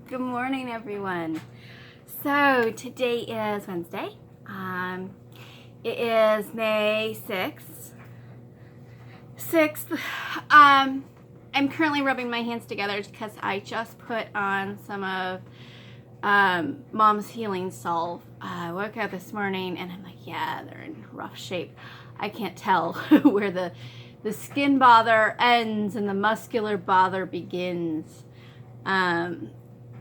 Good morning, everyone. So today is Wednesday. It is May 6th. I'm currently rubbing my hands together because I just put on some of Mom's Healing Salve. I woke up this morning and I'm like, yeah, they're in rough shape. I can't tell where the skin bother ends and the muscular bother begins.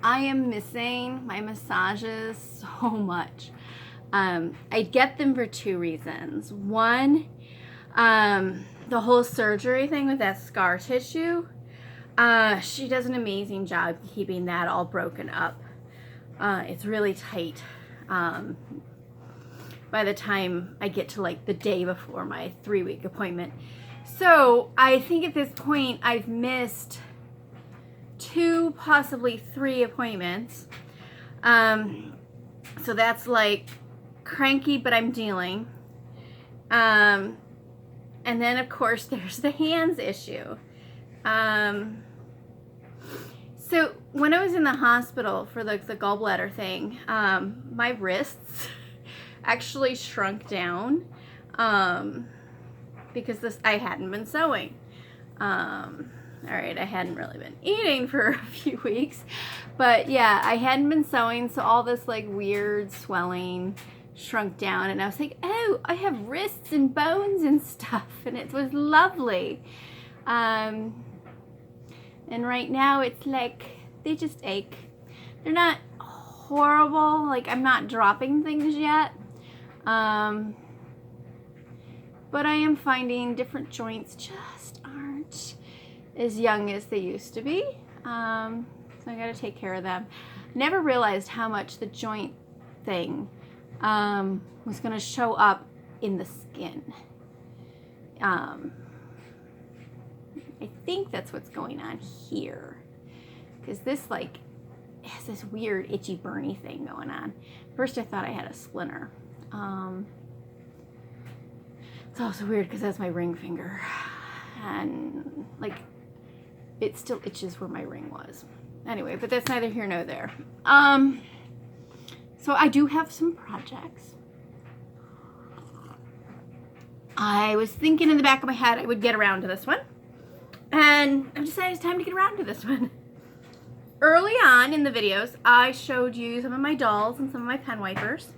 I am missing my massages so much. I get them for two reasons. One, the whole surgery thing with that scar tissue. She does an amazing job keeping that all broken up. It's really tight. By the time I get to like the day before my 3-week appointment. So I think at this point I've missed 2, possibly 3 appointments. So that's like cranky, but I'm dealing. And then of course there's the hands issue. So when I was in the hospital for the gallbladder thing, my wrists actually shrunk down because I hadn't been sewing. All right, I hadn't really been eating for a few weeks, but yeah, I hadn't been sewing, so all this like weird swelling shrunk down, and I was like, oh, I have wrists and bones and stuff, and it was lovely. And right now it's like they just ache. They're not horrible, like I'm not dropping things yet, but I am finding different joints just aren't as young as they used to be. So I gotta take care of them. Never realized how much the joint thing was gonna show up in the skin. I think that's what's going on here, because this like has this weird itchy burny thing going on. First I thought I had a splinter. It's also weird because that's my ring finger, and like it still itches where my ring was. Anyway, but that's neither here nor there. So I do have some projects. I was thinking in the back of my head I would get around to this one, and I've decided it's time to get around to this one. Early on in the videos, I showed you some of my dolls and some of my pen wipers.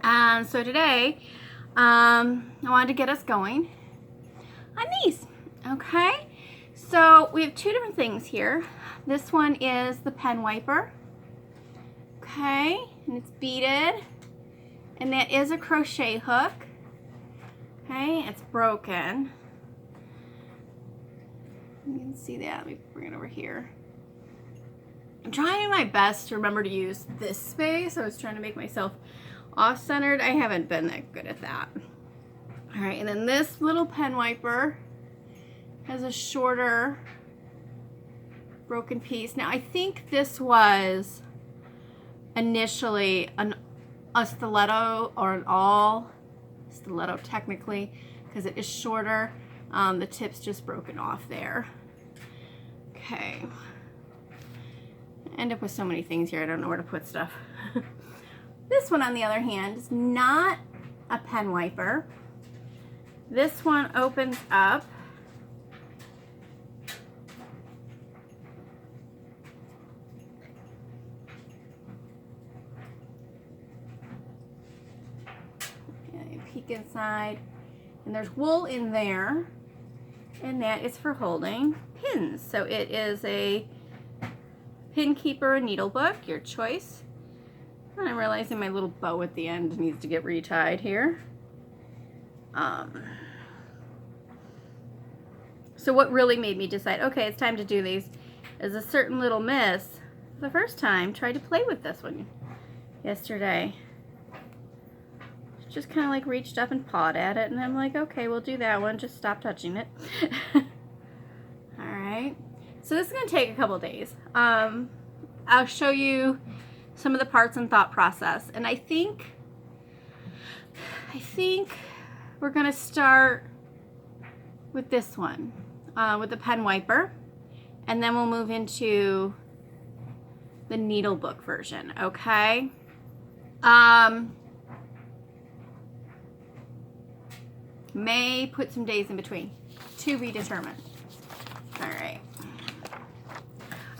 And so today, I wanted to get us going on these, okay? So we have 2 different things here. This one is the pen wiper, okay? And it's beaded, and that is a crochet hook, okay? It's broken. You can see that. Let me bring it over here. I'm trying my best to remember to use this space. I was trying to make myself off-centered. I haven't been that good at that. All right, and then this little pen wiper has a shorter broken piece. Now I think this was initially a stiletto, or an all stiletto technically, because it is shorter. The tip's just broken off there. Okay. I end up with so many things here, I don't know where to put stuff. This one, on the other hand, is not a pen wiper. This one opens up. Okay, you peek inside, and there's wool in there, and that is for holding pins. So it is a pin keeper, a needle book, your choice. And I'm realizing my little bow at the end needs to get retied here. So what really made me decide, okay, it's time to do these, is a certain little miss, for the first time, tried to play with this one yesterday. She just kind of like reached up and pawed at it, and I'm like, okay, we'll do that one, just stop touching it. Alright, so this is going to take a couple days. I'll show you some of the parts and thought process, and I think we're going to start with this one, with the pen wiper, and then we'll move into the needle book version, okay? May put some days in between, to be determined. All right.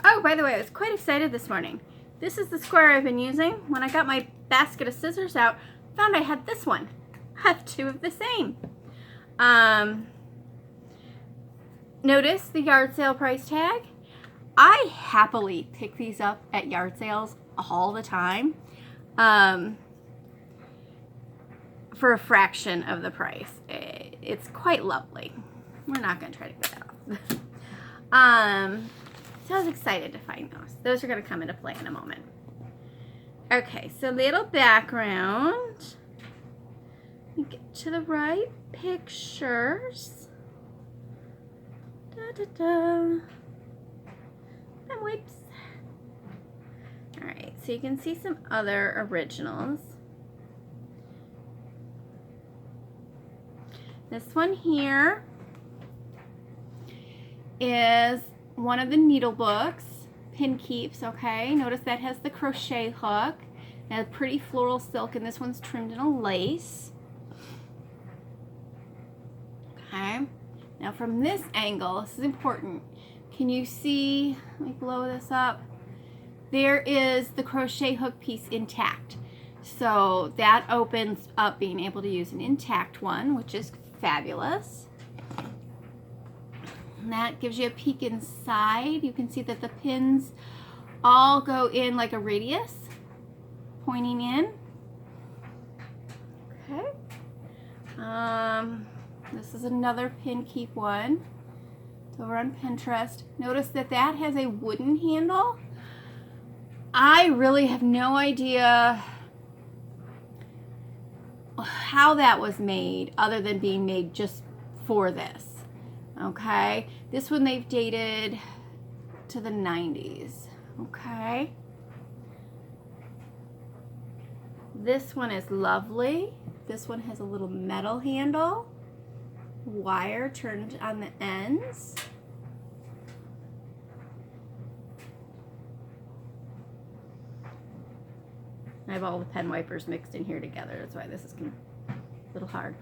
Oh, by the way, I was quite excited this morning. This is the square I've been using. When I got my basket of scissors out, found I had this one. I have two of the same. Notice the yard sale price tag. I happily pick these up at yard sales all the time for a fraction of the price. It's quite lovely. We're not going to try to get that off. So I was excited to find those. Those are going to come into play in a moment. Okay, so little background. Let me get to the right pictures. And wipes. Alright, so you can see some other originals. This one here is one of the needle books, pin keeps, okay? Notice that has the crochet hook and a pretty floral silk, and this one's trimmed in a lace. Okay, now from this angle, this is important. Can you see, let me blow this up. There is the crochet hook piece intact. So that opens up being able to use an intact one, which is fabulous. And that gives you a peek inside. You can see that the pins all go in like a radius, pointing in. Okay. This is another pin keep one. It's over on Pinterest. Notice that that has a wooden handle. I really have no idea how that was made other than being made just for this. Okay, this one they've dated to the 90s. Okay, this one is lovely. This one has a little metal handle, wire turned on the ends. I have all the pen wipers mixed in here together. That's why this is a little hard.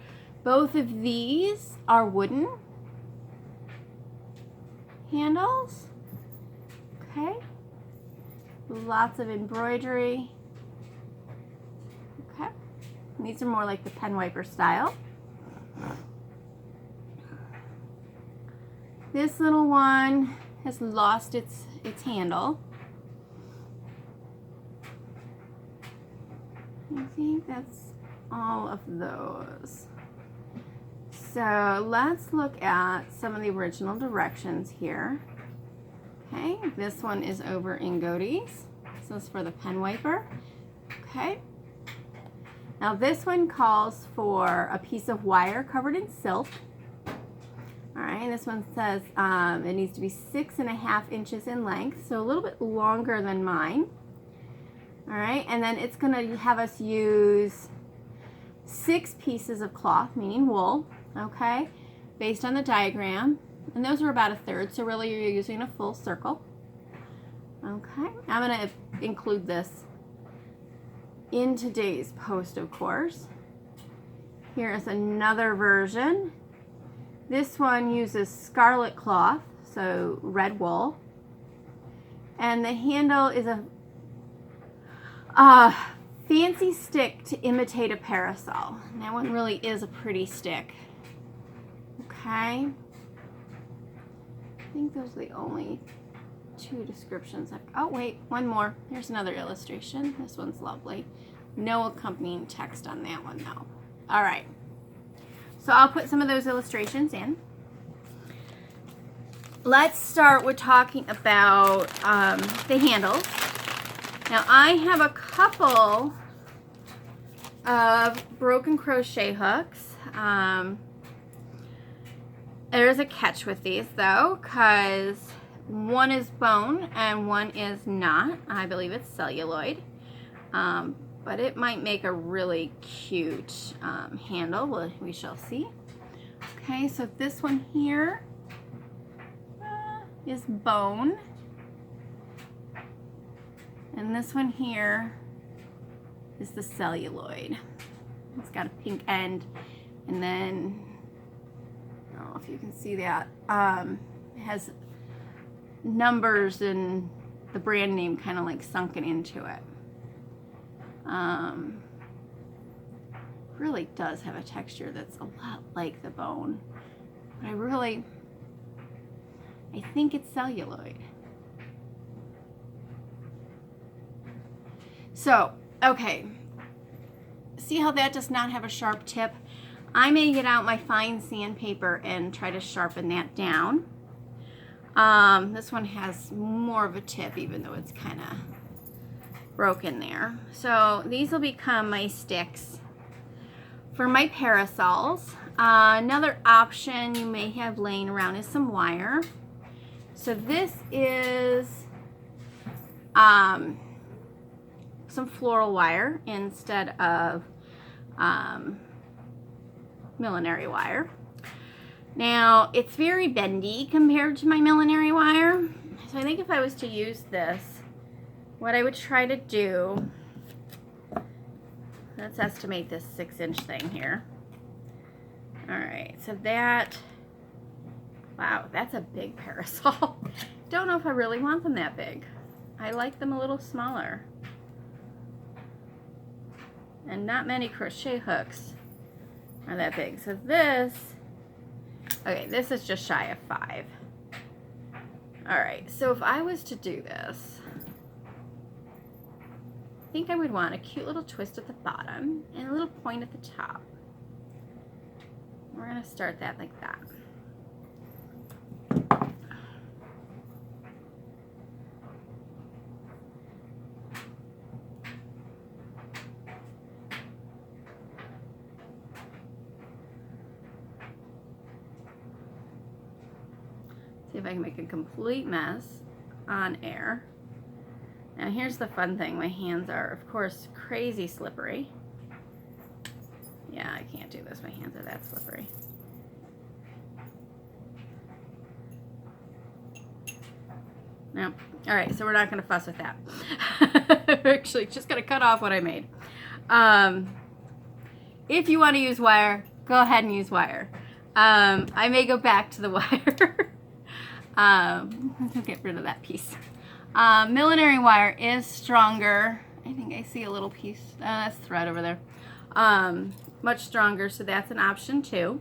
Both of these are wooden handles. Okay. Lots of embroidery. Okay. And these are more like the pen wiper style. This little one has lost its handle. I think that's all of those. So let's look at some of the original directions here. Okay, this one is over in Godey's. This is for the pen wiper. Okay. Now this one calls for a piece of wire covered in silk. All right, this one says it needs to be 6.5 inches in length, so a little bit longer than mine. All right, and then it's gonna have us use 6 pieces of cloth, meaning wool, okay, based on the diagram. And those are about 1/3, so really you're using a full circle. Okay, I'm gonna include this in today's post, of course. Here is another version. This one uses scarlet cloth, so red wool. And the handle is a fancy stick to imitate a parasol. And that one really is a pretty stick. Okay. I think those are the only 2 descriptions. Oh wait, one more. Here's another illustration. This one's lovely. No accompanying text on that one though. All right. So I'll put some of those illustrations in. Let's start with talking about the handles. Now I have a couple of broken crochet hooks. There's a catch with these though, because one is bone and one is not. I believe it's celluloid, but it might make a really cute handle. Well, we shall see. Okay, so this one here is bone. And this one here is the celluloid. It's got a pink end, and then, I don't know if you can see that, it has numbers and the brand name kind of like sunken into it. Really does have a texture that's a lot like the bone, but I think it's celluloid. So, okay, see how that does not have a sharp tip? I may get out my fine sandpaper and try to sharpen that down. This one has more of a tip, even though it's kind of broken there. So these will become my sticks for my parasols. Another option you may have laying around is some wire. So this is some floral wire instead of millinery wire. Now, it's very bendy compared to my millinery wire. So I think if I was to use this, what I would try to do, let's estimate this 6-inch thing here. All right, so that, wow, that's a big parasol. Don't know if I really want them that big. I like them a little smaller. And not many crochet hooks are that big. So this, okay, this is just shy of 5. All right, so if I was to do this, I think I would want a cute little twist at the bottom and a little point at the top. We're gonna start that like that. See if I can make a complete mess on air. Now here's the fun thing. My hands are, of course, crazy slippery. Yeah, I can't do this. My hands are that slippery. No. All right, so we're not going to fuss with that. We're actually just going to cut off what I made. If you want to use wire, go ahead and use wire. I may go back to the wire. Let's get rid of that piece. Millinery wire is stronger. I think I see a little piece. That's thread over there. Much stronger, so that's an option too.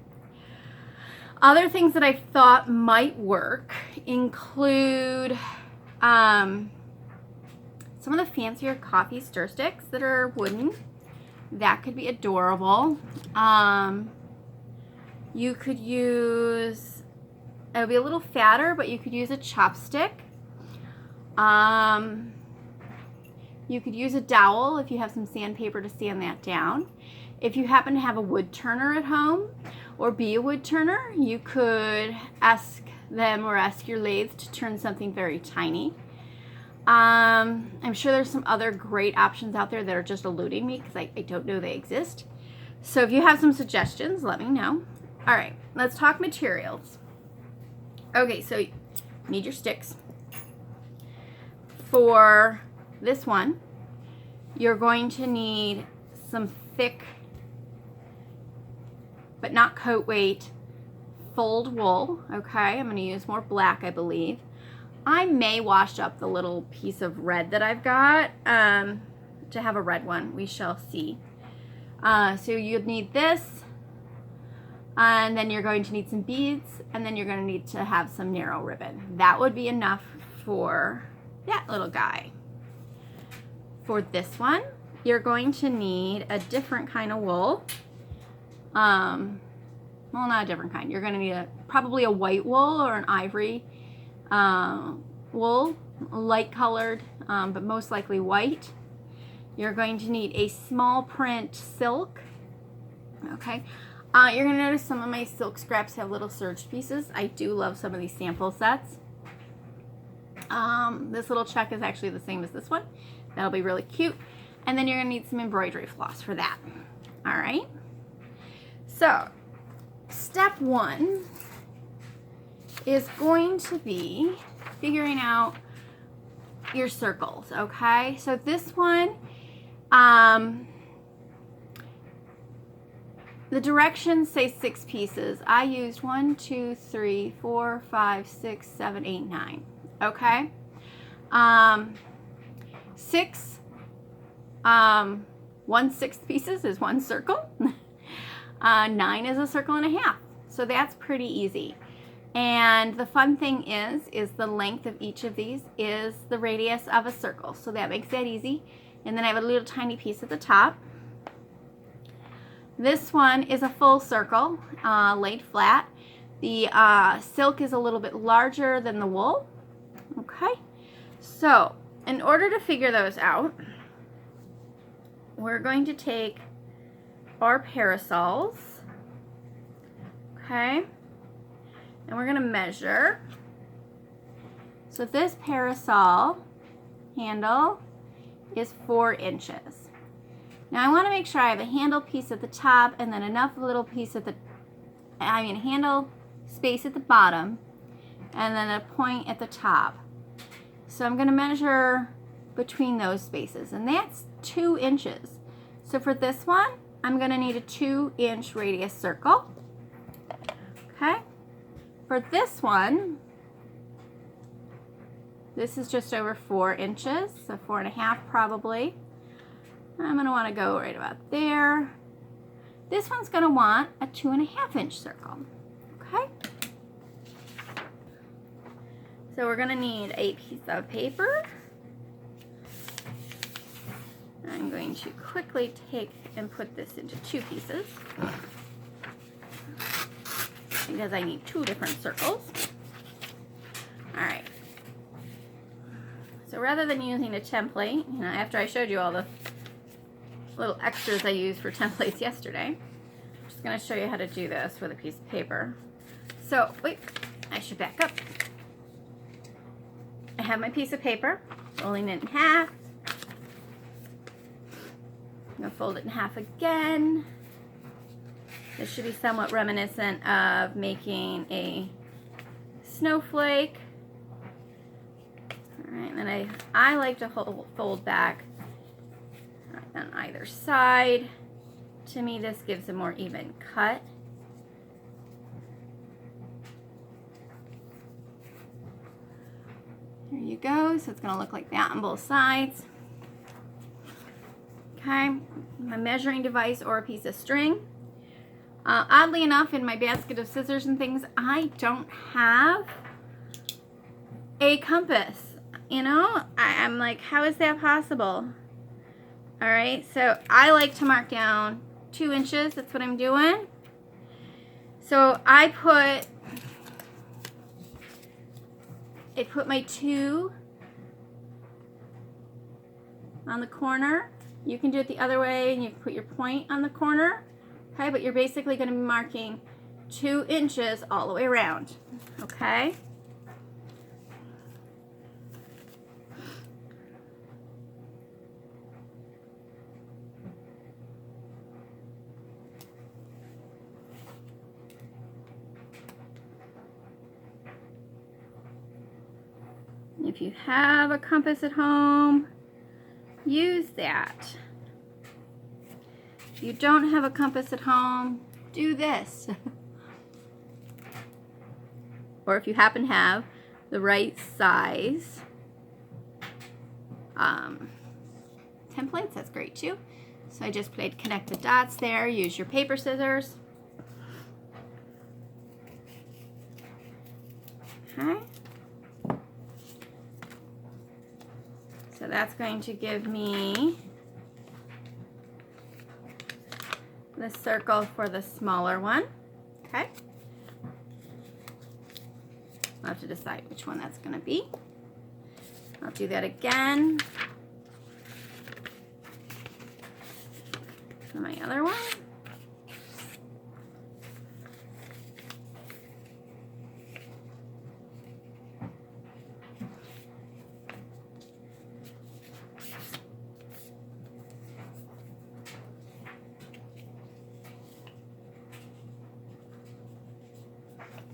Other things that I thought might work include some of the fancier coffee stir sticks that are wooden. That could be adorable. You could use, it would be a little fatter, but you could use a chopstick. You could use a dowel if you have some sandpaper to sand that down. If you happen to have a wood turner at home or be a wood turner, you could ask them or ask your lathe to turn something very tiny. I'm sure there's some other great options out there that are just eluding me because I don't know they exist. So if you have some suggestions, let me know. All right, let's talk materials. Okay, so you need your sticks. For this one, you're going to need some thick, but not coat weight, fulled wool. Okay, I'm going to use more black, I believe. I may wash up the little piece of red that I've got to have a red one. We shall see. So you'd need this, and then you're going to need some beads, and then you're going to need to have some narrow ribbon. That would be enough for that little guy. For this one, you're going to need a different kind of wool. Well, not a different kind. You're going to need probably a white wool or an ivory wool, light colored, but most likely white. You're going to need a small print silk. Okay. You're going to notice some of my silk scraps have little serged pieces. I do love some of these sample sets. This little check is actually the same as this one. That'll be really cute. And then you're going to need some embroidery floss for that. All right. So, step 1 is going to be figuring out your circles, okay? So this one, the directions say 6 pieces. I used 1, 2, 3, 4, 5, 6, 7, 8, 9. Okay? 6 1/6 pieces is 1 circle. 9 is a circle and a half. So that's pretty easy. And the fun thing is the length of each of these is the radius of a circle. So that makes that easy. And then I have a little tiny piece at the top. This one is a full circle, laid flat. The silk is a little bit larger than the wool. Okay, so in order to figure those out, we're going to take our parasols, okay, and we're going to measure. So this parasol handle is 4 inches. Now I want to make sure I have a handle piece at the top and then enough little piece at the, handle space at the bottom and then a point at the top. So I'm going to measure between those spaces, and that's 2 inches. So for this one, I'm going to need a 2-inch radius circle. Okay. For this one, this is just over 4 inches, so 4.5 probably. I'm going to want to go right about there. This one's going to want a 2.5-inch circle. Okay. So we're going to need a piece of paper. I'm going to quickly take and put this into 2 pieces because I need 2 different circles. All right. So rather than using a template, after I showed you all the little extras I used for templates yesterday, I'm just going to show you how to do this with a piece of paper. So, wait, I should back up. I have my piece of paper, rolling it in half. I'm going to fold it in half again. This should be somewhat reminiscent of making a snowflake. All right, and then I like to fold back on either side. To me, this gives a more even cut. There you go. So it's going to look like that on both sides. Okay, my measuring device or a piece of string. Oddly enough, in my basket of scissors and things, I don't have a compass. I'm like, how is that possible? All right, so I like to mark down 2 inches. That's what I'm doing. So I put my 2 on the corner. You can do it the other way and you can put your point on the corner. Okay, but you're basically going to be marking 2 inches all the way around. Okay. If you have a compass at home, use that. If you don't have a compass at home, do this. Or if you happen to have the right size templates, that's great too. So I just played connect the dots there. Use your paper scissors. Okay. So that's going to give me the circle for the smaller one. Okay. I'll have to decide which one that's going to be. I'll do that again for my other one.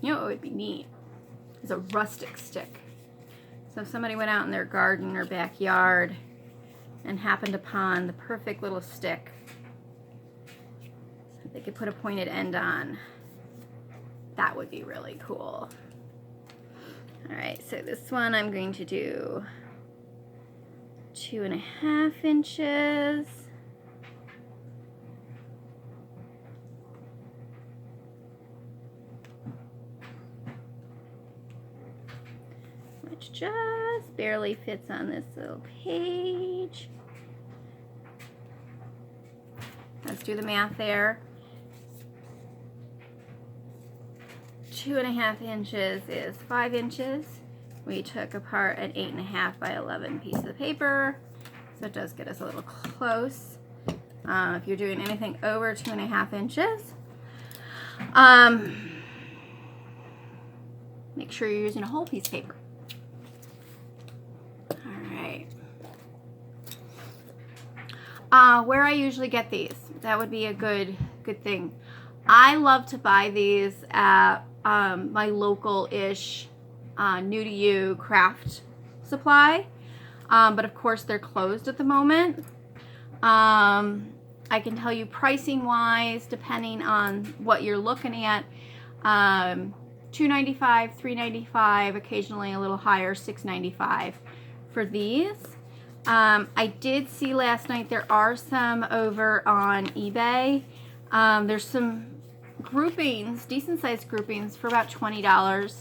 You know what would be neat is a rustic stick. So if somebody went out in their garden or backyard and happened upon the perfect little stick that they could put a pointed end on, that would be really cool. All right, so this one I'm going to do 2.5 inches. Which just barely fits on this little page. Let's do the math there. 2.5 inches is 5 inches. We took apart an 8.5 by 11 piece of paper, so it does get us a little close. If you're doing anything over 2.5 inches, make sure you're using a whole piece of paper. All right. Where I usually get these, that would be a good thing. I love to buy these at my local-ish new to you craft supply, but of course they're closed at the moment. I can tell you pricing wise, depending on what you're looking at, $2.95, $3.95, occasionally a little higher, $6.95 for these. I did see last night there are some over on eBay. There's some groupings, decent sized groupings for about $20.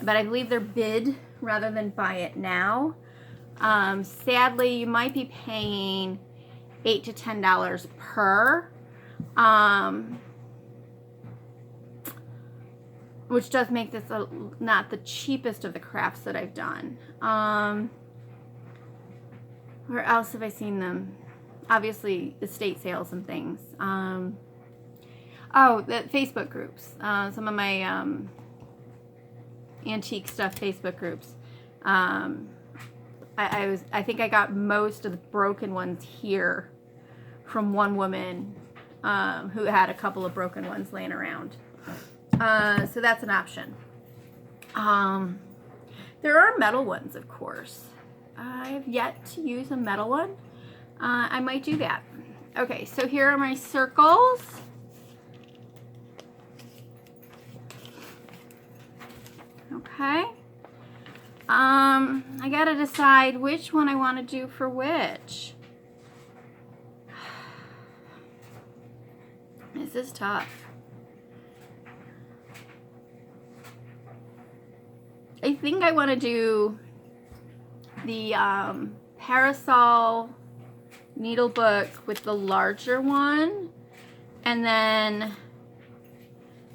But I believe they're bid rather than buy it now. Sadly, you might be paying $8 to $10 per, which does make this not the cheapest of the crafts that I've done. Where else have I seen them? Obviously, estate sales and things. Oh, the Facebook groups. Some of my antique stuff Facebook groups. I think I got most of the broken ones here from one woman who had a couple of broken ones laying around. So that's an option. There are metal ones, of course. I've yet to use a metal one. I might do that. Okay, so here are my circles. Okay. I gotta decide which one I want to do for which. This is tough. I think I want to do the Parasol needle book with the larger one, and then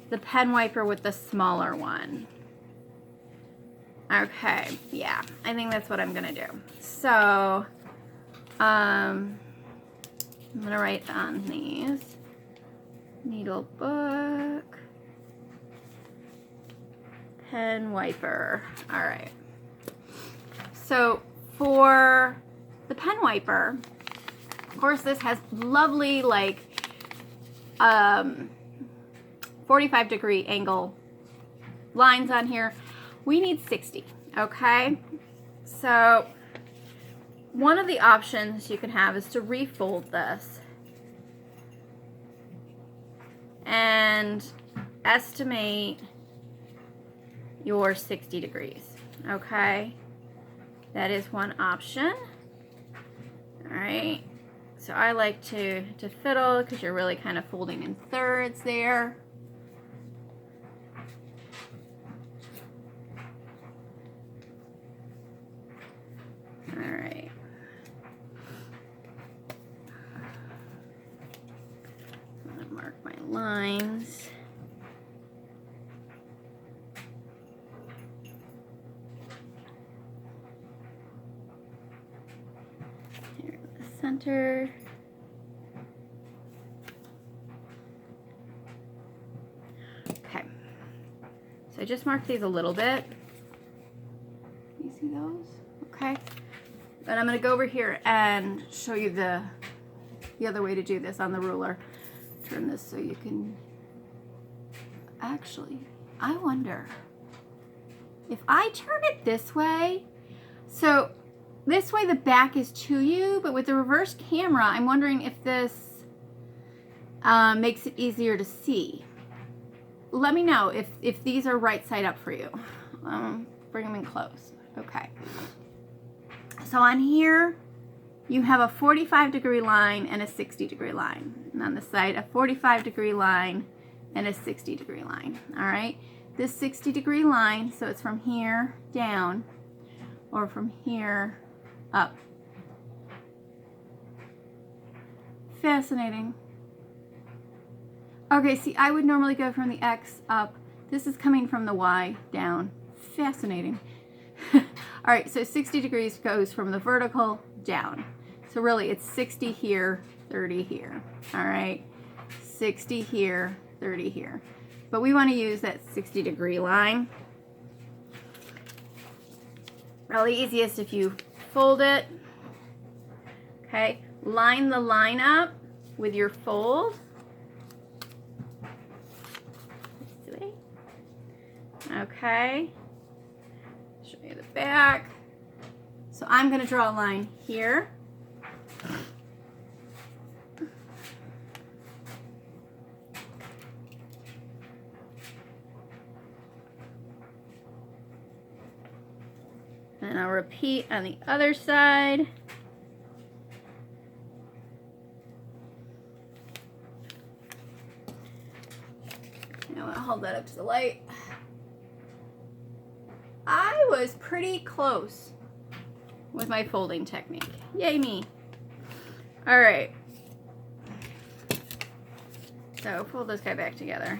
the pen wiper with the smaller one. Okay, yeah, I think that's what I'm gonna do. So, I'm gonna write on these. Needle book, pen wiper. All right. So for the pen wiper, of course, this has lovely like 45-degree angle lines on here. We need 60, okay? So one of the options you can have is to refold this and estimate your 60 degrees, okay? That is one option. All right, so I like to fiddle because you're really kind of folding in thirds there. All right. I'm gonna mark my lines. Here in the center. Okay. So I just marked these a little bit. You see those? Okay. But I'm going to go over here and show you the other way to do this on the ruler. Turn this so you can... Actually, I wonder if I turn it this way, so this way the back is to you, but with the reverse camera, I'm wondering if this makes it easier to see. Let me know if these are right side up for you. Bring them in close. Okay. So on here, you have a 45-degree line and a 60-degree line. And on the side, a 45-degree line and a 60-degree line. All right. This 60-degree line, so it's from here down or from here up. Fascinating. Okay, see, I would normally go from the X up. This is coming from the Y down. Fascinating. All right, so 60 degrees goes from the vertical down. So really, it's 60 here, 30 here. All right, 60 here, 30 here. But we want to use that 60-degree line. Really easiest if you fold it. Okay, line the line up with your fold. Okay, show you the back. So I'm going to draw a line here. And I'll repeat on the other side. Now I'll hold that up to the light. I was pretty close with my folding technique. Yay me. All right. So fold this guy back together.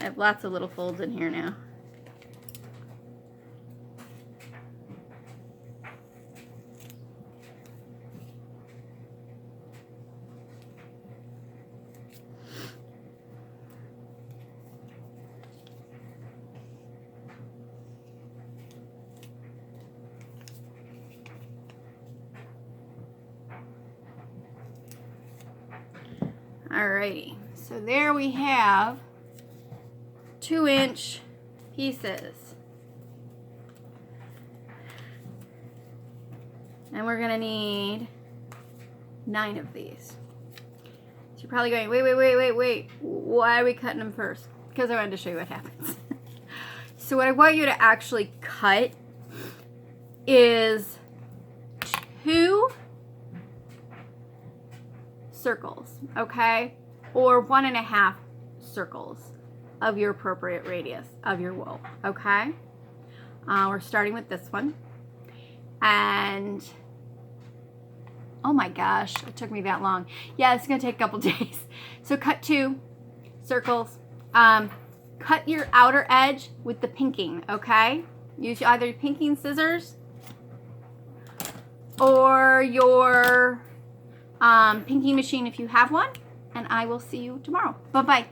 I have lots of little folds in here now. Alrighty, so there we have 2-inch pieces. And we're gonna need 9 of these. So you're probably going, wait. Why are we cutting them first? Because I wanted to show you what happens. So what I want you to actually cut is 2 circles, okay? Or 1.5 circles of your appropriate radius of your wool, okay? We're starting with this one. And oh my gosh, it took me that long. Yeah, it's gonna take a couple days. So cut 2 circles. Cut your outer edge with the pinking, okay? Use either your pinking scissors or your pinking machine if you have one. And I will see you tomorrow. Bye-bye.